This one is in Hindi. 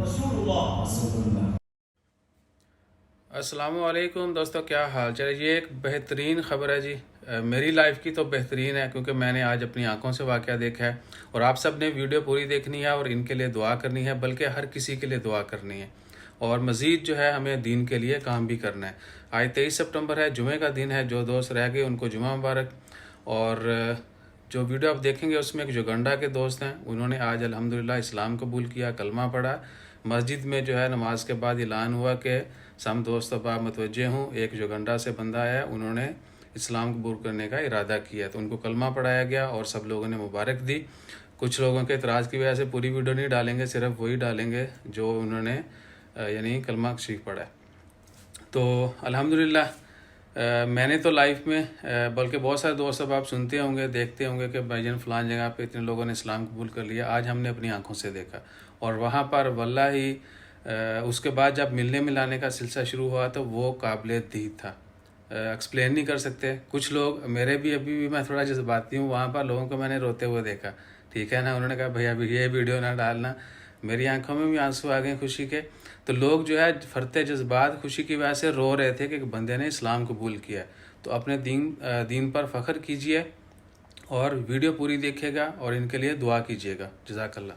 रसूल अल्लाह। अस्सलामुअलैकुम दोस्तों, क्या हाल चाल है। ये एक बेहतरीन ख़बर है जी। मेरी लाइफ की तो बेहतरीन है, क्योंकि मैंने आज अपनी आंखों से वाक़या देखा है। और आप सब ने वीडियो पूरी देखनी है और इनके लिए दुआ करनी है, बल्कि हर किसी के लिए दुआ करनी है। और मज़ीद जो है हमें दीन के लिए काम भी करना है। आज 23 सितंबर है, जुमे का दिन है। जो दोस्त रह गए उनको जुमा मुबारक। और जो वीडियो आप देखेंगे उसमें एक जुगंडा के दोस्त हैं, उन्होंने आज अल्हम्दुलिल्लाह इस्लाम कबूल किया, कलमा पढ़ा। मस्जिद में जो है नमाज के बाद ऐलान हुआ कि सम दोस्त बाब मतवज्जे हूँ, एक जुगंडा से बंदा आया, उन्होंने इस्लाम कबूल करने का इरादा किया। तो उनको कलमा पढ़ाया गया और सब लोगों ने मुबारक दी। कुछ लोगों के इतराज़ की वजह से पूरी वीडियो नहीं डालेंगे, सिर्फ वही डालेंगे जो उन्होंने यानी कलमा शरीफ पढ़ा है। तो अल्हम्दुलिल्लाह मैंने तो लाइफ में बल्कि बहुत सारे दोस्त अब आप सुनते होंगे, देखते होंगे कि भाईजान फ़लान जगह पे इतने लोगों ने इस्लाम कबूल कर लिया। आज हमने अपनी आंखों से देखा। और वहाँ पर वल्लाही उसके बाद जब मिलने मिलाने का सिलसिला शुरू हुआ तो वो काबिल दीद था, एक्सप्लेन नहीं कर सकते। कुछ लोग मेरे भी अभी भी मैं थोड़ा जज्बाती हूँ, वहाँ पर लोगों को मैंने रोते हुए देखा, ठीक है ना। उन्होंने कहा भैया अभी ये वीडियो ना डालना। मेरी आंखों में भी आंसू आ गए खुशी के। तो लोग जो है फरते जज्बात खुशी की वजह से रो रहे थे कि बंदे ने इस्लाम कबूल किया। तो अपने दीन पर फ़ख्र कीजिए और वीडियो पूरी देखिएगा और इनके लिए दुआ कीजिएगा। जज़ाकल्लाह।